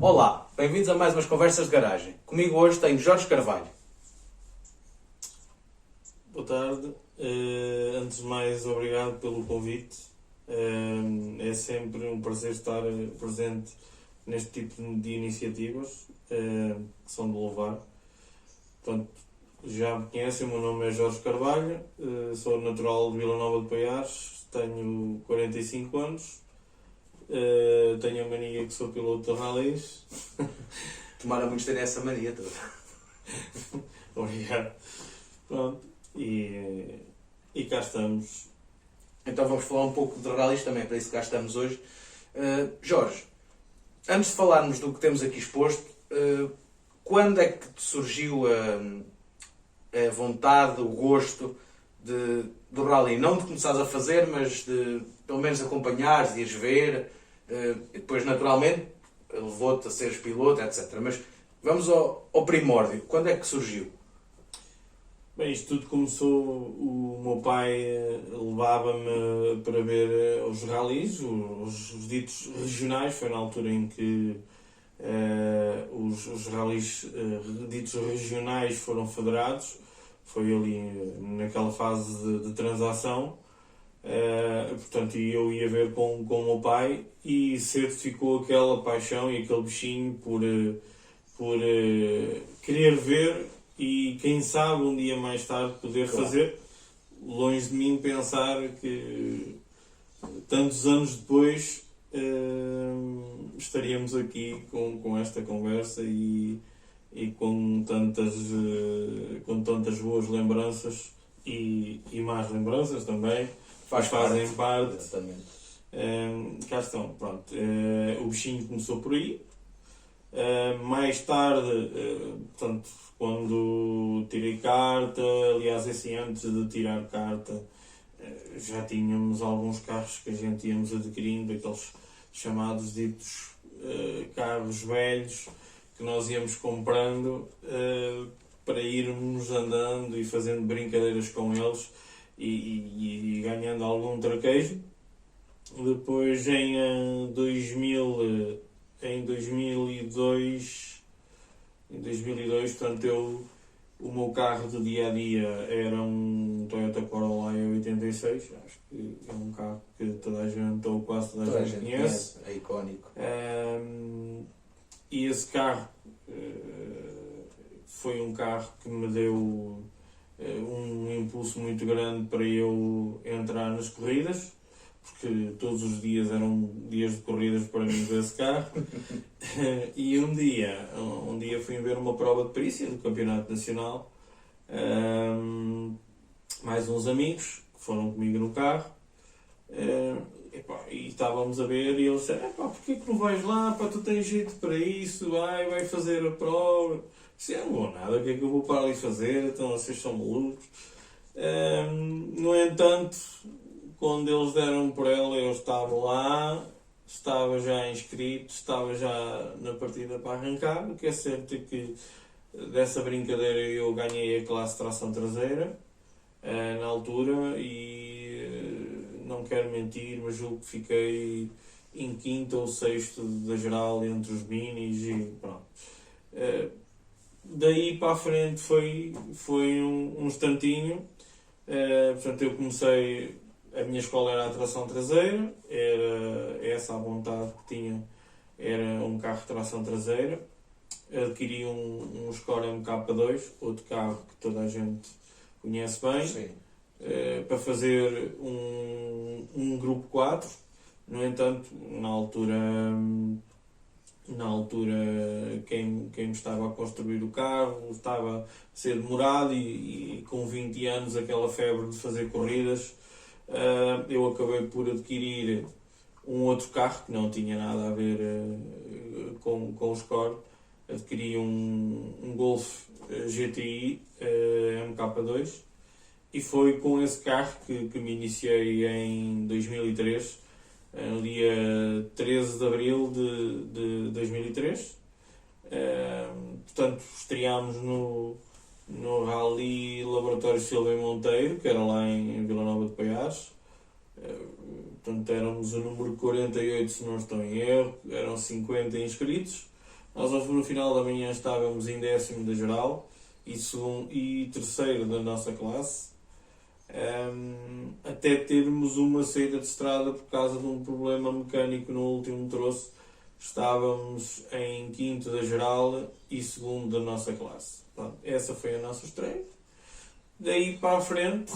Olá, bem-vindos a mais umas conversas de garagem. Comigo hoje tenho Jorge Carvalho. Boa tarde. Antes de mais, obrigado pelo convite. É sempre um prazer estar presente neste tipo de iniciativas que são de louvar. Portanto, já me conhecem, o meu nome é Jorge Carvalho, sou natural de Vila Nova de Paiares, tenho 45 anos, tenho a mania que sou piloto de rallies. Tomara muitos terem essa mania toda. Obrigado. Pronto, e cá estamos. Então vamos falar um pouco de rallies também, para isso que cá estamos hoje. Jorge, antes de falarmos do que temos aqui exposto, quando é que te surgiu a vontade, o gosto do rally? Não de começares a fazer, mas de pelo menos acompanhares, de ires ver, e depois naturalmente levou-te a seres piloto, etc. Mas vamos ao primórdio. Quando é que surgiu? Bem, isto tudo começou, o meu pai levava-me para ver os rallies, os ditos regionais. Foi na altura em que os rallies ditos regionais foram federados. Foi ali naquela fase de transação. Portanto, eu ia ver com o meu pai e cedo ficou aquela paixão e aquele bichinho por querer ver e quem sabe um dia mais tarde poder fazer. Longe de mim pensar que tantos anos depois estaríamos aqui com esta conversa e com tantas boas lembranças e más lembranças também fazem parte. Exatamente. Cá estão, pronto. O bichinho começou por aí. Mais tarde, portanto, quando tirei carta, aliás, assim, antes de tirar carta, já tínhamos alguns carros que a gente íamos adquirindo, aqueles chamados ditos carros velhos, que nós íamos comprando para irmos andando e fazendo brincadeiras com eles e ganhando algum traquejo. Depois, em 2002, portanto, o meu carro de dia a dia era um Toyota Corolla 86, acho que é um carro que toda a gente, ou quase toda a gente conhece. É icónico. E esse carro foi um carro que me deu um impulso muito grande para eu entrar nas corridas, porque todos os dias eram dias de corridas para mim com esse carro. E um dia fui ver uma prova de perícia do Campeonato Nacional, mais uns amigos que foram comigo no carro, e estávamos a ver e eles disseram: porquê que não vais lá, tu tens jeito para isso, vai fazer a prova. Se eu não vou nada, o que é que eu vou para ali fazer, então vocês são malucos. No entanto, quando eles deram por ela, eu estava lá, estava já inscrito, estava já na partida para arrancar. O que é certo é que dessa brincadeira eu ganhei a classe de tração traseira na altura e não quero mentir, mas julgo que fiquei em quinto ou sexto da geral entre os minis e pronto. Daí para a frente foi um instantinho. Portanto, eu comecei. A minha escola era a tração traseira, era essa a vontade que tinha, era um carro de tração traseira. Adquiri um Score MK2, outro carro que toda a gente conhece bem, para fazer um grupo 4. No entanto, na altura quem me estava a construir o carro estava a ser demorado e com 20 anos aquela febre de fazer corridas. Eu acabei por adquirir um outro carro que não tinha nada a ver com o Score. Adquiri um Golf GTI MK2 e foi com esse carro que me iniciei em 2003, no dia 13 de abril de 2003. Portanto, estreámos no Rally Laboratório Silva e Monteiro, que era lá em Vila Nova de Paiares. Portanto, éramos o número 48, se não estou em erro, eram 50 inscritos. Nós no final da manhã estávamos em 10º da geral e terceiro da nossa classe, até termos uma saída de estrada por causa de um problema mecânico no último troço. Estávamos em 5º da geral e 2º da nossa classe. Pronto, essa foi a nossa estreia. Daí para a frente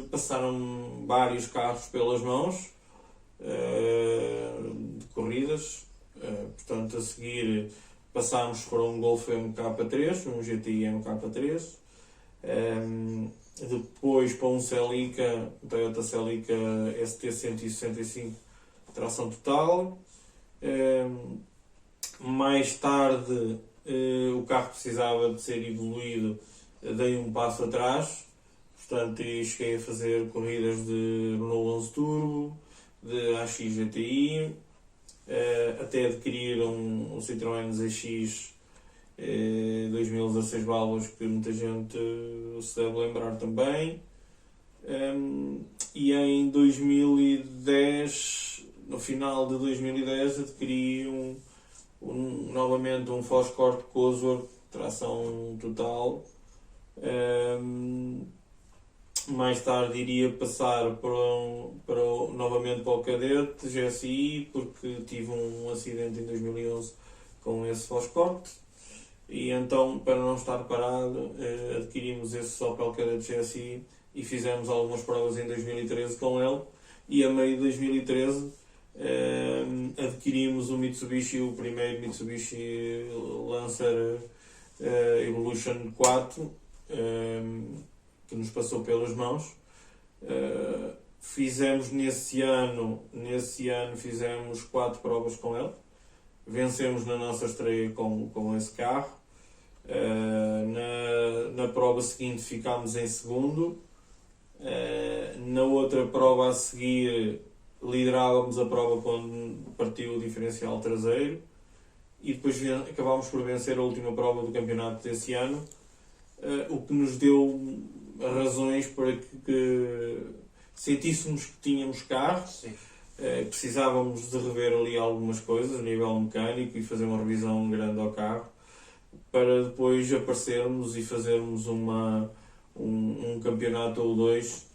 passaram vários carros pelas mãos de corridas. Portanto, a seguir passámos por um Golf MK3, um GTI MK3, depois para um Celica, um Toyota Celica ST165 tração total. Mais tarde o carro precisava de ser evoluído, dei um passo atrás, portanto cheguei a fazer corridas de Renault 11 Turbo, de AX GTI, até adquirir um Citroën ZX 2016 válvulas, que muita gente se deve lembrar também. E em 2010, no final de 2010, adquiri novamente um Foscorp Cosworth tração total. Mais tarde iria passar novamente para o Cadete GSI, porque tive um acidente em 2011 com esse Foscorp, e então, para não estar parado, adquirimos esse Opel Kadett GSI e fizemos algumas provas em 2013 com ele, e a meio de 2013 adquirimos o primeiro Mitsubishi Lancer Evolution 4, que nos passou pelas mãos. Fizemos nesse ano fizemos 4 provas com ele, vencemos na nossa estreia com esse carro. Na prova seguinte ficámos em segundo. Na outra prova a seguir liderávamos a prova quando partiu o diferencial traseiro, e depois acabámos por vencer a última prova do campeonato desse ano, o que nos deu razões para que sentíssemos que tínhamos carro. Precisávamos de rever ali algumas coisas a nível mecânico e fazer uma revisão grande ao carro, para depois aparecermos e fazermos um campeonato ou dois,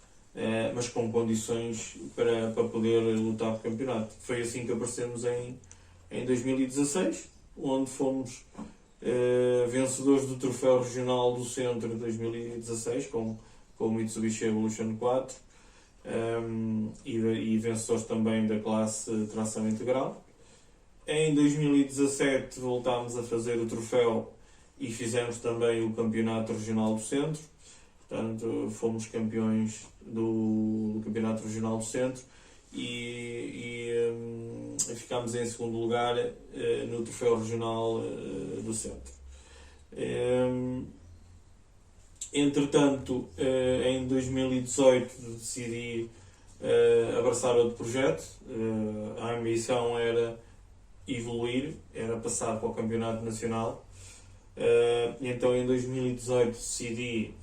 mas com condições para poder lutar por campeonato. Foi assim que aparecemos em 2016, onde fomos vencedores do Troféu Regional do Centro de 2016 com o Mitsubishi Evolution 4, e vencedores também da classe tração integral. Em 2017 voltámos a fazer o troféu e fizemos também o Campeonato Regional do Centro. Portanto, fomos campeões do Campeonato Regional do Centro e ficámos em segundo lugar no Troféu Regional do Centro. Entretanto, em 2018 decidi abraçar outro projeto. A ambição era evoluir, era passar para o Campeonato Nacional. Então em 2018 decidi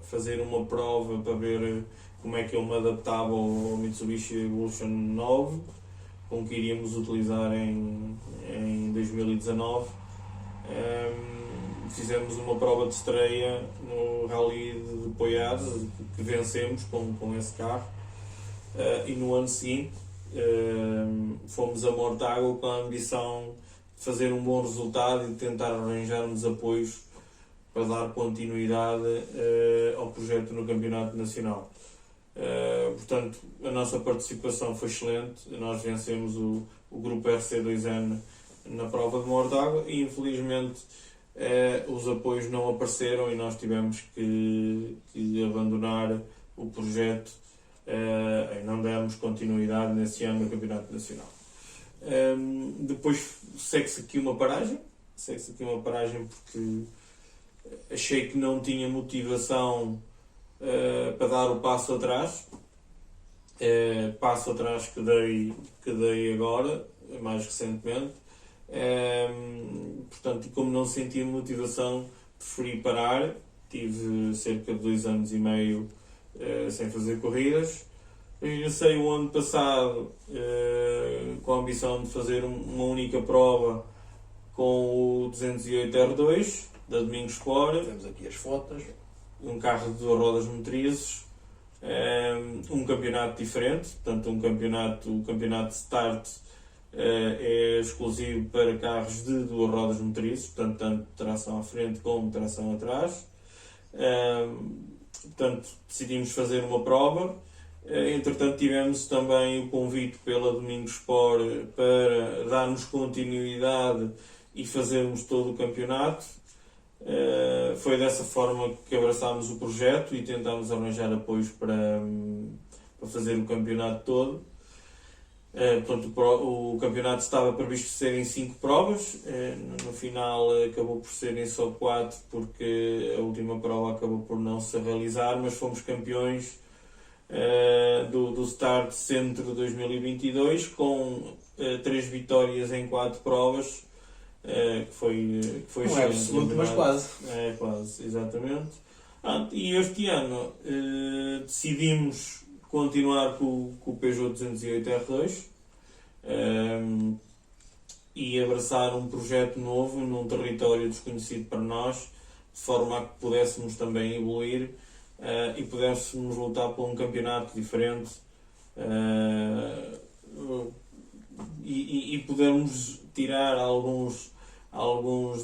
fazer uma prova para ver como é que eu me adaptava ao Mitsubishi Evolution 9, com que iríamos utilizar em 2019. Fizemos uma prova de estreia no Rally de Poiares, que vencemos com esse carro, e no ano seguinte fomos a Mortágua com a ambição de fazer um bom resultado e de tentar arranjarmos apoios para dar continuidade ao projeto no Campeonato Nacional. Portanto, a nossa participação foi excelente. Nós vencemos o grupo RC2N na prova de Mortágua e infelizmente os apoios não apareceram e nós tivemos que abandonar o projeto e não demos continuidade nesse ano no Campeonato Nacional. Depois segue-se aqui uma paragem porque achei que não tinha motivação para dar o passo atrás que dei agora, mais recentemente. Portanto, como não sentia motivação, preferi parar. Tive cerca de 2 anos e meio sem fazer corridas. Regressei o ano passado com a ambição de fazer uma única prova com o 208R2 da Domingos Sport, Temos aqui as fotos. um carro de rodas motrizes, um campeonato diferente, portanto o campeonato Start é exclusivo para carros de duas rodas motrizes, portanto tanto tração à frente como tração atrás. Portanto decidimos fazer uma prova. Entretanto tivemos também o convite pela Domingos Sport para darmos continuidade e fazermos todo o campeonato. Foi dessa forma que abraçámos o projeto e tentámos arranjar apoios para fazer o campeonato todo. Portanto, o campeonato estava previsto ser em 5 provas, no final acabou por serem só 4 porque a última prova acabou por não se realizar, mas fomos campeões do Start Centro 2022 com 3 vitórias em 4 provas. Que foi Não é absoluto, mas quase. É, quase, exatamente. E este ano decidimos continuar com o Peugeot 208R2 e abraçar um projeto novo num território desconhecido para nós, de forma a que pudéssemos também evoluir e pudéssemos lutar por um campeonato diferente e pudermos tirar alguns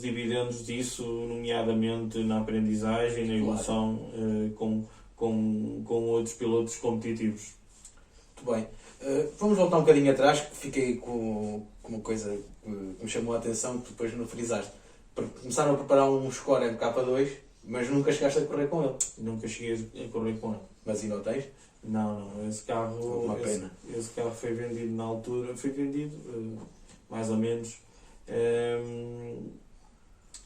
dividendos disso, nomeadamente na aprendizagem, na evolução com outros pilotos competitivos. Muito bem. Vamos voltar um bocadinho atrás, que fiquei com uma coisa que me chamou a atenção, que depois não frisaste. Começaram a preparar um Score MK2, mas nunca chegaste a correr com ele. Nunca cheguei a correr com ele. Mas ainda o tens? Não, esse carro, Uma pena. esse carro foi vendido na altura, mais ou menos,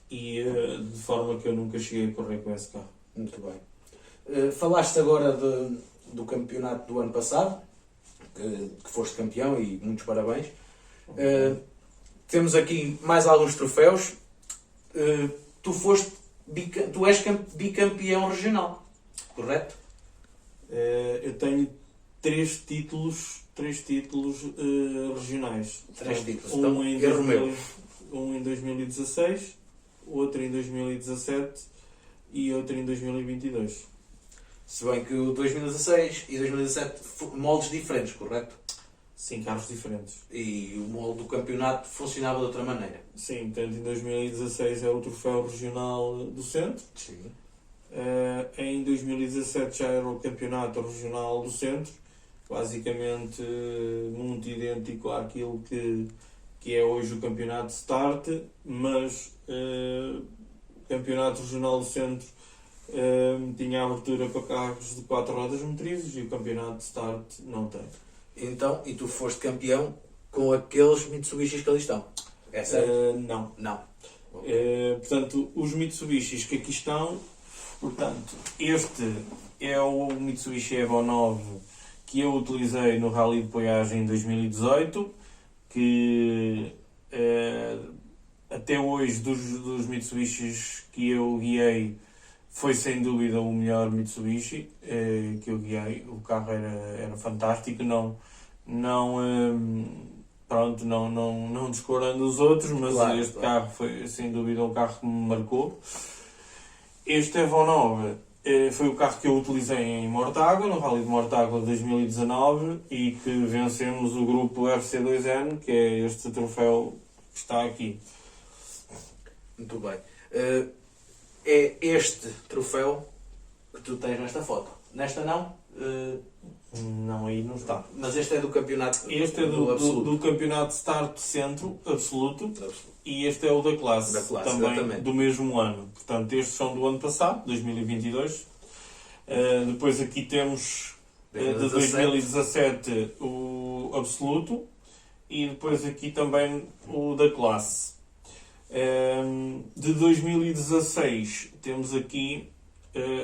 e de forma que eu nunca cheguei a correr com esse carro. Muito bem. Falaste agora do campeonato do ano passado, que foste campeão e muitos parabéns. Temos aqui mais alguns troféus. Tu és bicampeão regional, correto? Eu tenho 3 títulos regionais. 3 títulos. Um em 2016, outro em 2017 e outro em 2022. Se bem que o 2016 e 2017 moldes diferentes, correto? Sim, carros diferentes. E o molde do campeonato funcionava de outra maneira. Sim, portanto em 2016 é o troféu regional do centro. Sim. Em 2017 já era o campeonato regional do centro, basicamente muito idêntico àquilo que é hoje o campeonato Start, mas o campeonato regional do centro tinha abertura para carros de 4 rodas motrizes e o campeonato Start não tem. Então, e tu foste campeão com aqueles Mitsubishis que ali estão? É certo? Não. Não. Portanto, os Mitsubishis que aqui estão, portanto, este é o Mitsubishi Evo 9 que eu utilizei no Rally de Poiagem em 2018, que até hoje dos Mitsubishis que eu guiei foi sem dúvida o melhor Mitsubishi que eu guiei. O carro era fantástico, não descurando os outros, mas claro, este carro foi sem dúvida um carro que me marcou. Este Evo 9 foi o carro que eu utilizei em Mortágua, no Rally de Mortágua de 2019, e que vencemos o grupo RC2N, que é este troféu que está aqui. Muito bem. É este troféu que tu tens nesta foto. Nesta não? Não, aí não está. Mas este é do campeonato. Este é do campeonato Start Centro Absoluto. E este é o da classe também exatamente. Do mesmo ano. Portanto, estes são do ano passado, 2022. Depois aqui temos de 2017 o Absoluto e depois aqui também o da classe. De 2016 temos aqui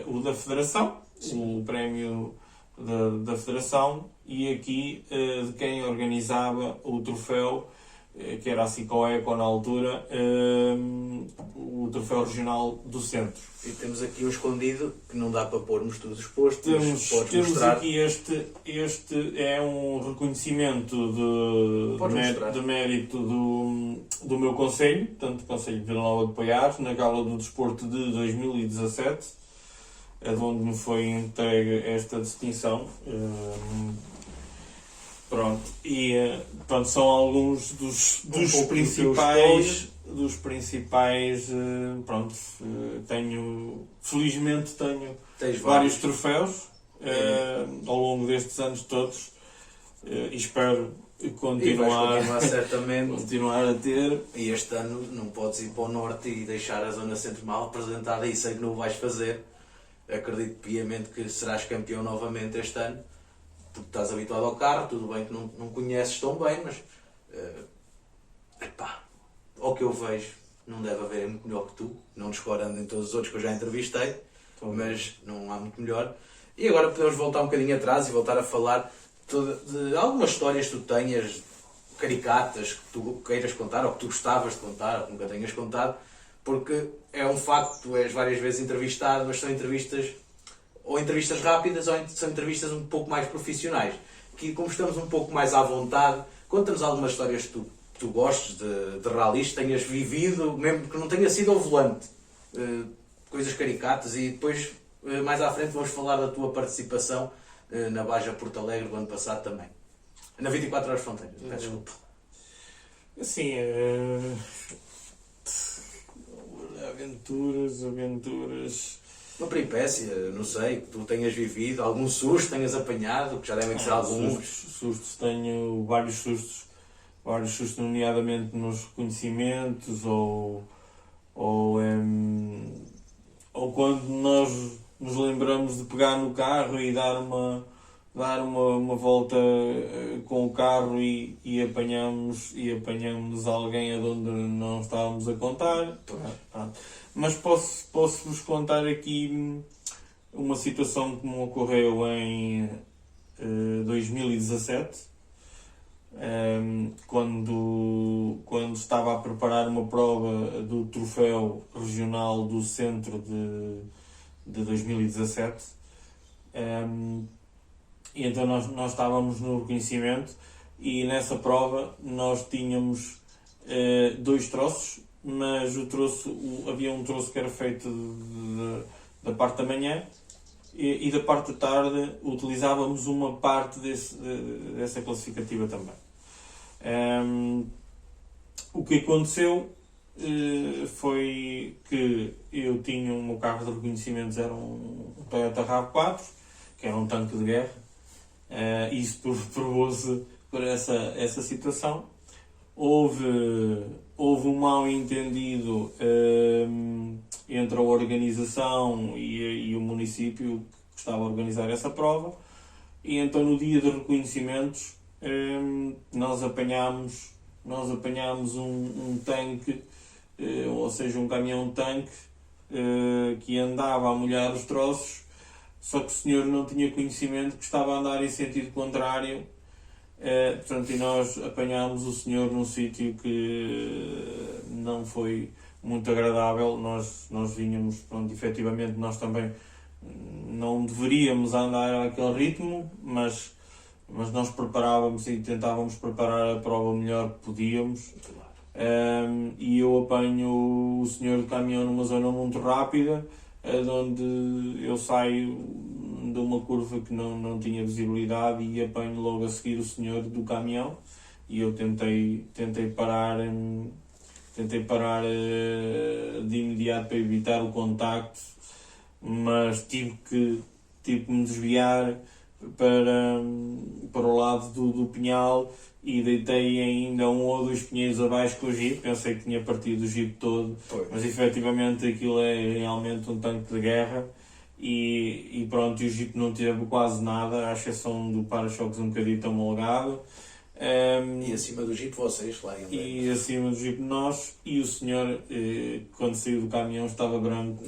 o da Federação, sim, o prémio da Federação, e aqui de quem organizava o troféu que era a Cicoeco na altura, o troféu regional do centro. E temos aqui um escondido que não dá para pormos tudo exposto. Temos mostrar. aqui este é um reconhecimento de mérito do meu concelho, portanto, o Concelho de Vila Nova de Paiares, na Gala do Desporto de 2017, é de onde me foi entregue esta distinção. Pronto, e pronto, são alguns dos principais, pronto, felizmente tenho vários troféus ao longo destes anos todos, e espero continuar certamente. continuar a ter. E este ano não podes ir para o norte e deixar a zona centro mal representada, e sei que não o vais fazer. Acredito piamente que serás campeão novamente este ano, porque estás habituado ao carro. Tudo bem que não conheces tão bem, mas ao que eu vejo, não deve haver muito melhor que tu, não descorando em todos os outros que eu já entrevistei, mas não há muito melhor. E agora podemos voltar um bocadinho atrás e voltar a falar de algumas histórias que tu tenhas, caricatas, que tu queiras contar, ou que tu gostavas de contar, ou que nunca tenhas contado, porque é um facto, tu és várias vezes entrevistado, mas são entrevistas rápidas, ou são entrevistas um pouco mais profissionais, que como estamos um pouco mais à vontade, conta-nos algumas histórias que tu gostes de ralis, tenhas vivido, mesmo que não tenha sido ao volante, coisas caricatas, e depois mais à frente vamos falar da tua participação na Baja Porto Alegre do ano passado também. Na 24 Horas Fronteiras, peço desculpa. Assim, aventuras... Uma peripécia, não sei, que tu tenhas vivido, algum susto tenhas apanhado, que já devem ser alguns. Sustos, tenho vários sustos, nomeadamente nos reconhecimentos, ou quando nós nos lembramos de pegar no carro e dar uma volta com o carro e apanhamos alguém aonde não estávamos a contar. Mas posso-vos contar aqui uma situação que me ocorreu em 2017, quando estava a preparar uma prova do troféu regional do centro de 2017. E então nós estávamos no reconhecimento, e nessa prova nós tínhamos 2 troços, mas havia um troço que era feito da parte da manhã, e da parte da tarde utilizávamos uma parte dessa classificativa também. O que aconteceu foi que eu tinha o meu carro de reconhecimentos, era um Toyota RAV4, que era um tanque de guerra. Isso provou-se por essa situação. Houve um mal-entendido entre a organização e o município que estava a organizar essa prova, e então no dia de reconhecimentos nós apanhámos um tanque, ou seja, um caminhão-tanque que andava a molhar os troços, só que o senhor não tinha conhecimento que estava a andar em sentido contrário. Portanto, e nós apanhámos o senhor num sítio que não foi muito agradável. Nós vínhamos, pronto, efetivamente nós também não deveríamos andar àquele ritmo, mas nós preparávamos e tentávamos preparar a prova o melhor que podíamos. E eu apanho o senhor de caminhão numa zona muito rápida, onde eu saio de uma curva que não tinha visibilidade, e apanho logo a seguir o senhor do caminhão, e eu tentei parar de imediato para evitar o contacto, mas tive que me desviar para o lado do pinhal, e deitei ainda 1 ou 2 pinheiros abaixo com o Jeep. Pensei que tinha partido o Jeep todo, mas efetivamente aquilo é realmente um tanque de guerra, e pronto, e o Jeep não teve quase nada, à exceção do para-choques um bocadinho amolgado. E acima do Jeep vocês, lá ainda. E acima do Jeep nós, e o senhor, quando saiu do caminhão, estava branco.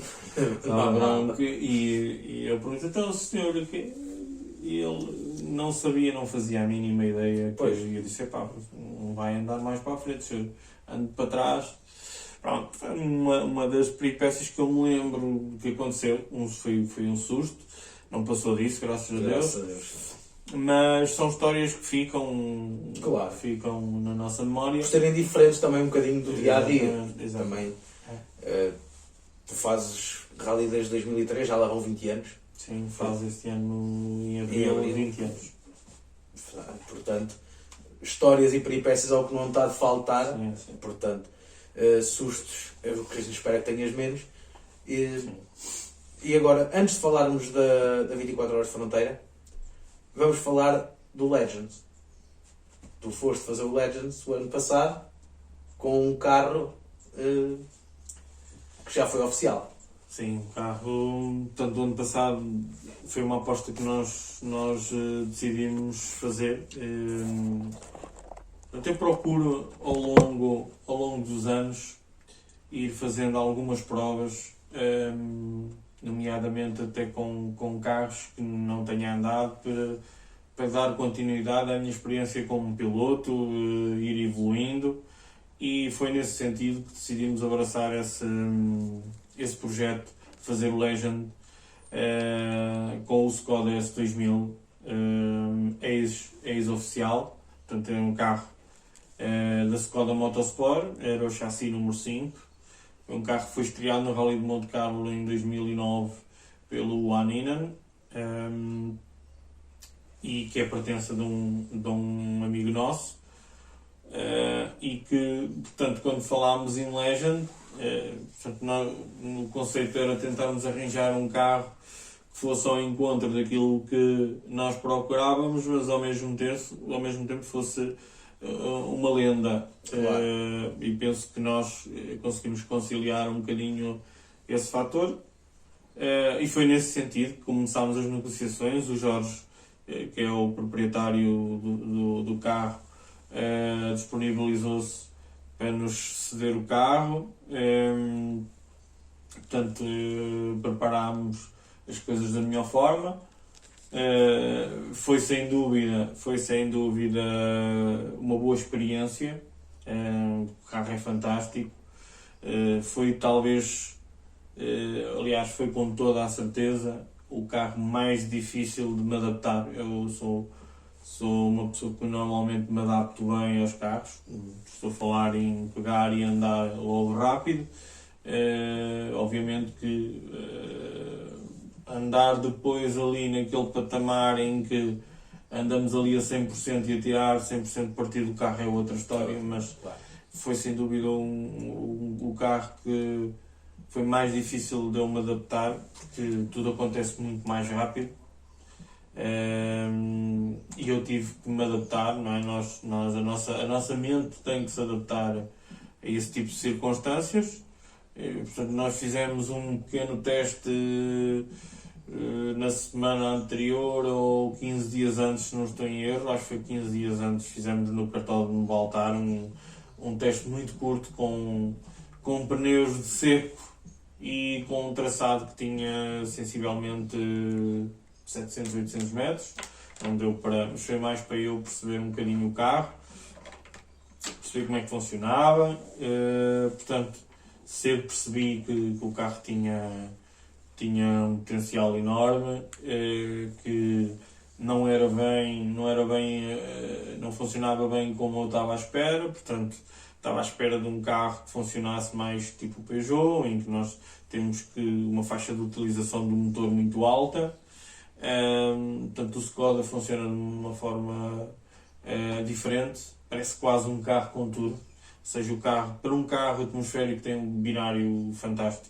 E eu perguntei, então o senhor o quê? E ele não sabia, não fazia a mínima ideia. Eu disse, não vai andar mais para a frente, se eu ando para trás. Pronto, foi uma das peripécias que eu me lembro que aconteceu. Foi um susto, não passou disso, graças a Deus. Mas são histórias que ficam, Claro. ficam na nossa memória. Por serem diferentes também um bocadinho do dia a dia. Exatamente. Também. Tu fazes rally desde 2003, já lá vão 20 anos. Sim, faz este ano em abril 20 anos. Portanto, histórias e peripécias é o que não está de faltar. Sim. Portanto, sustos, eu espero que tenhas menos. E agora, antes de falarmos da 24 Horas de Fronteira, vamos falar do Legends. Tu foste fazer o Legends o ano passado com um carro que já foi oficial. Sim, o carro, portanto, o ano passado foi uma aposta que nós decidimos fazer. Eu procuro ao longo dos anos ir fazendo algumas provas, nomeadamente até com carros que não tenha andado, para dar continuidade à minha experiência como piloto, ir evoluindo, e foi nesse sentido que decidimos abraçar esse projeto, fazer o Legend com o Skoda S2000 ex-oficial. Portanto, é um carro da Skoda Motorsport, era o chassi número 5. É um carro que foi estreado no Rally de Monte Carlo em 2009 pelo Aninen, e que é pertença de um amigo nosso, e que, portanto, quando falámos em Legend, portanto, no conceito era tentarmos arranjar um carro que fosse ao encontro daquilo que nós procurávamos, mas ao mesmo tempo fosse uma lenda. Claro. E penso que nós conseguimos conciliar um bocadinho esse fator, e foi nesse sentido que começámos as negociações. O Jorge, que é o proprietário do carro, disponibilizou-se para nos ceder o carro. Portanto, preparámos as coisas da melhor forma. Foi sem dúvida uma boa experiência. O carro é fantástico. Foi talvez, aliás, foi com toda a certeza o carro mais difícil de me adaptar. Eu sou uma pessoa que normalmente me adapto bem aos carros. Estou a falar em pegar e andar logo rápido. Obviamente que andar depois ali naquele patamar em que andamos ali a 100% e a tirar 100% de partido do carro é outra história, mas foi sem dúvida o carro que foi mais difícil de eu me adaptar, porque tudo acontece muito mais rápido. E eu tive que me adaptar, não é? A nossa mente tem que se adaptar a esse tipo de circunstâncias. Portanto, nós fizemos um pequeno teste na semana anterior, ou 15 dias antes, se não estou em erro, acho que foi 15 dias antes, fizemos no Cartódromo de Baltar um teste muito curto com pneus de seco e com um traçado que tinha sensivelmente 700, 800 metros. Não deu para, mas foi mais para eu perceber um bocadinho o carro, perceber como é que funcionava. Portanto, cedo percebi que o carro tinha um potencial enorme, que não funcionava bem como eu estava à espera. Portanto, estava à espera de um carro que funcionasse mais tipo Peugeot, em que nós temos uma faixa de utilização do motor muito alta. Portanto, o Skoda funciona de uma forma diferente, parece quase um carro com turbo. Ou seja, para um carro atmosférico tem um binário fantástico.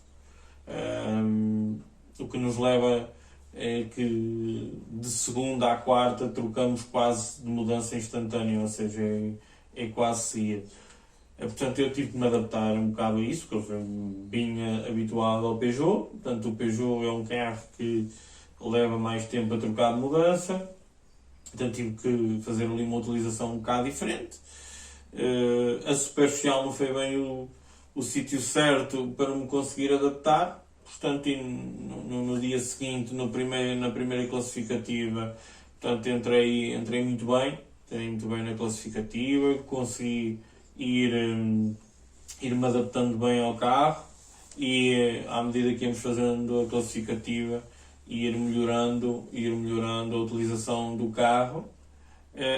O que nos leva é que de segunda à quarta trocamos quase de mudança instantânea, ou seja, é quase seguido. Portanto, eu tive que me adaptar um bocado a isso, porque eu vinha habituado ao Peugeot. Portanto, o Peugeot é um carro que leva mais tempo a trocar de mudança. Portanto, tive que fazer ali uma utilização um bocado diferente. A superficial não foi bem o sítio certo para me conseguir adaptar. Portanto, no dia seguinte, na primeira classificativa, portanto, entrei muito bem. Tenho muito bem na classificativa, consegui ir-me adaptando bem ao carro e à medida que íamos fazendo a classificativa ir melhorando a utilização do carro.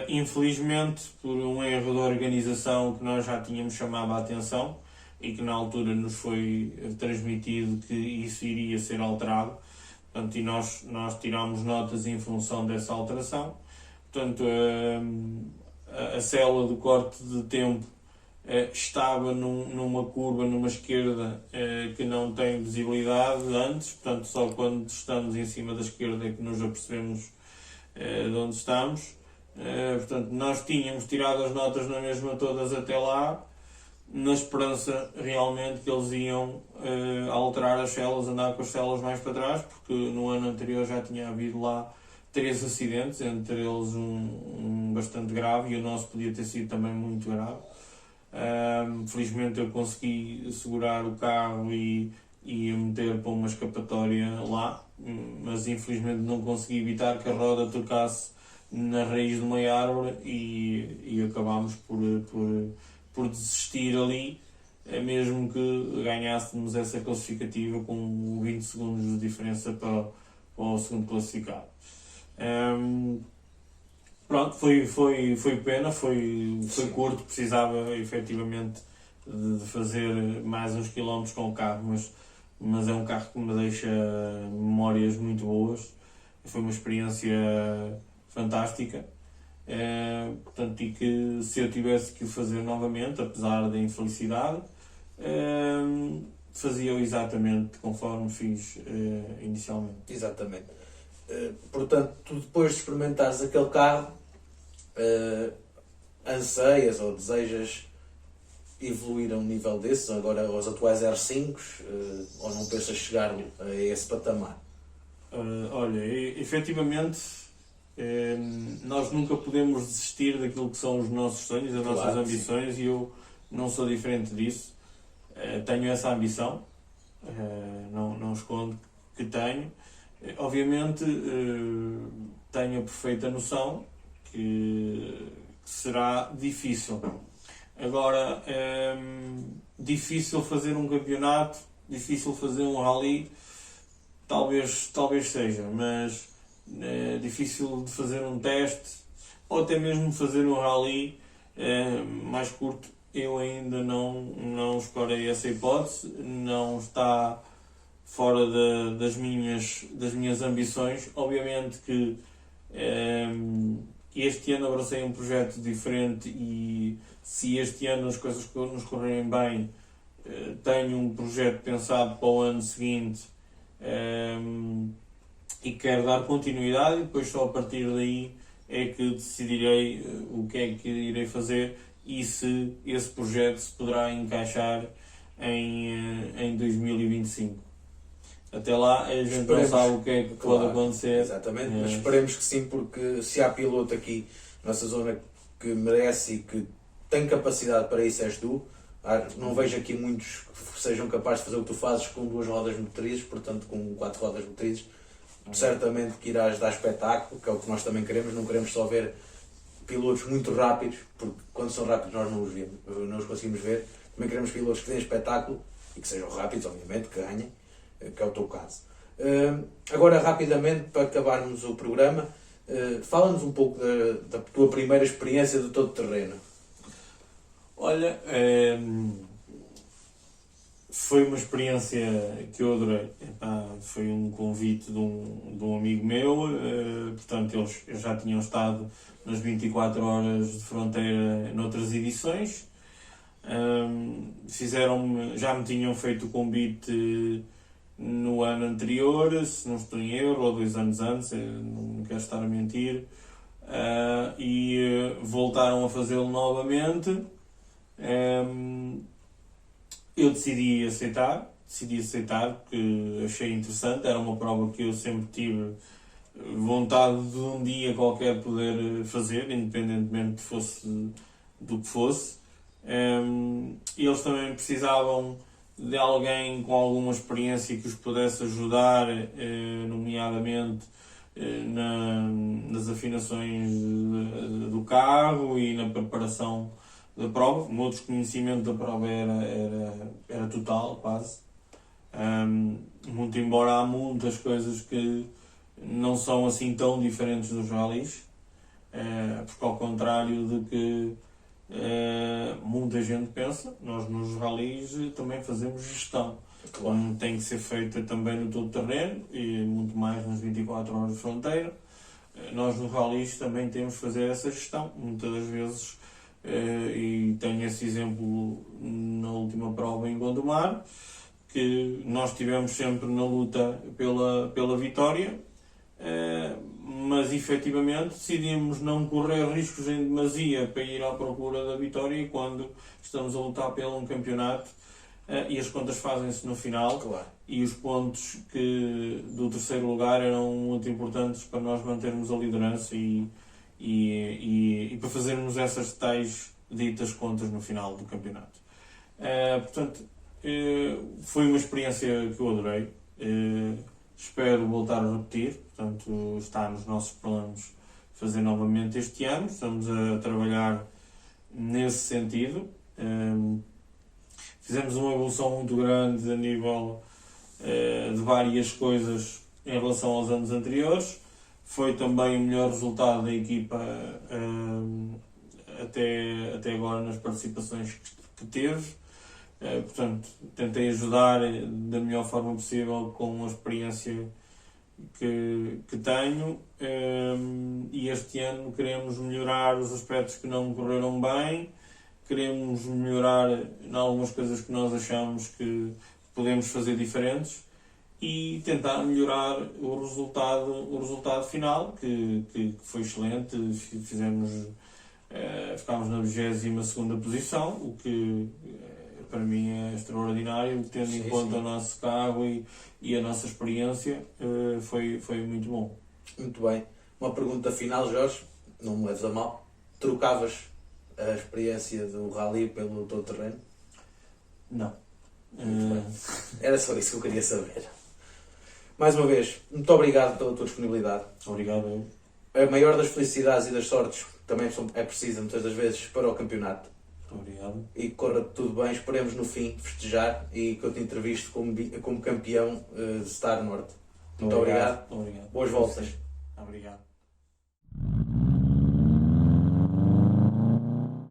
Infelizmente, por um erro de organização que nós já tínhamos chamado a atenção e que na altura nos foi transmitido que isso iria ser alterado, portanto, e nós tirámos notas em função dessa alteração. Portanto, a célula do corte de tempo estava numa curva, numa esquerda que não tem visibilidade antes, portanto, só quando estamos em cima da esquerda é que nos apercebemos de onde estamos. Portanto, nós tínhamos tirado as notas na mesma todas até lá, na esperança realmente que eles iam alterar as células, andar com as células mais para trás, porque no ano anterior já tinha havido lá 3 acidentes, entre eles um bastante grave, e o nosso podia ter sido também muito grave. Felizmente eu consegui segurar o carro e meter para uma escapatória lá, mas infelizmente não consegui evitar que a roda tocasse na raiz de uma árvore e acabámos por desistir ali, mesmo que ganhássemos essa classificativa com 20 segundos de diferença para o segundo classificado. Pronto, foi pena, foi curto, precisava efetivamente de fazer mais uns quilómetros com o carro, mas é um carro que me deixa memórias muito boas. Foi uma experiência fantástica, portanto, e que se eu tivesse que o fazer novamente, apesar da infelicidade, fazia-o exatamente conforme fiz inicialmente. Exatamente. Portanto, tu depois de experimentares aquele carro, anseias ou desejas evoluir a um nível desses, agora aos atuais R5, ou não pensas chegar a esse patamar? Olha, efetivamente, nós nunca podemos desistir daquilo que são os nossos sonhos, as nossas ambições, e eu não sou diferente disso. Tenho essa ambição, não escondo que tenho. Obviamente, tenho a perfeita noção que será difícil. Agora, difícil fazer um campeonato, difícil fazer um rally, talvez seja, mas é difícil de fazer um teste, ou até mesmo fazer um rally mais curto. Eu ainda não explorei essa hipótese, não está fora das minhas ambições. Obviamente que este ano abracei um projeto diferente e se este ano as coisas nos correrem bem, tenho um projeto pensado para o ano seguinte e quero dar continuidade, e depois só a partir daí é que decidirei o que é que irei fazer e se esse projeto se poderá encaixar em 2025. Até lá a gente não sabe o que é que pode acontecer. Exatamente, mas esperemos que sim, porque se há piloto aqui nessa zona que merece e que tem capacidade para isso, és tu. Não vejo aqui muitos que sejam capazes de fazer o que tu fazes com 2 rodas motrizes, portanto com 4 rodas motrizes. Certamente que irás dar espetáculo, que é o que nós também queremos. Não queremos só ver pilotos muito rápidos, porque quando são rápidos nós não os conseguimos ver. Também queremos pilotos que deem espetáculo e que sejam rápidos, obviamente, que ganhem, que é o teu caso. Agora, rapidamente, para acabarmos o programa, fala-nos um pouco da tua primeira experiência do todo-terreno. Olha, foi uma experiência que eu adorei. Foi um convite de um amigo meu, portanto eles já tinham estado nas 24 horas de fronteira noutras edições. Já me tinham feito o convite no ano anterior, se não estou em erro, ou 2 anos antes, não quero estar a mentir, e voltaram a fazê-lo novamente. Eu decidi aceitar porque achei interessante, era uma prova que eu sempre tive vontade de um dia qualquer poder fazer, independentemente do que fosse. Eles também precisavam de alguém com alguma experiência que os pudesse ajudar, nomeadamente nas afinações do carro e na preparação da prova. O meu desconhecimento da prova era total, quase. Muito embora há muitas coisas que não são assim tão diferentes dos ralis, porque ao contrário de que muita gente pensa, nós nos ralis também fazemos gestão, como tem que ser feita também no todo terreno e muito mais nas 24 horas de fronteira. Nós nos ralis também temos que fazer essa gestão, muitas das vezes, e tenho esse exemplo na última prova em Gondomar, que nós estivemos sempre na luta pela vitória, mas efetivamente decidimos não correr riscos em demasia para ir à procura da vitória, e quando estamos a lutar pelo um campeonato e as contas fazem-se no final, Claro. e os pontos do terceiro lugar eram muito importantes para nós mantermos a liderança e para fazermos essas tais ditas contas no final do campeonato. Portanto, foi uma experiência que eu adorei. Espero voltar a repetir, portanto está nos nossos planos fazer novamente este ano. Estamos a trabalhar nesse sentido. Fizemos uma evolução muito grande a nível de várias coisas em relação aos anos anteriores. Foi também o melhor resultado da equipa até agora nas participações que teve. Portanto, tentei ajudar da melhor forma possível com a experiência que tenho, e este ano queremos melhorar os aspectos que não correram bem, queremos melhorar em algumas coisas que nós achamos que podemos fazer diferentes e tentar melhorar o resultado final, que foi excelente. Ficámos na 22ª posição, o que para mim é extraordinário, tendo em conta o nosso carro e a nossa experiência. Foi muito bom. Muito bem. Uma pergunta final, Jorge, não me leves a mal. Trocavas a experiência do rally pelo todo terreno? Não. Muito bem. Era só isso que eu queria saber. Mais uma vez, muito obrigado pela tua disponibilidade. Obrigado. A maior das felicidades e das sortes também é precisa muitas das vezes para o campeonato. Obrigado. E que corra tudo bem, esperemos no fim festejar e que eu te entreviste como campeão de Star Norte. Muito obrigado. Obrigado. Boas voltas. Obrigado.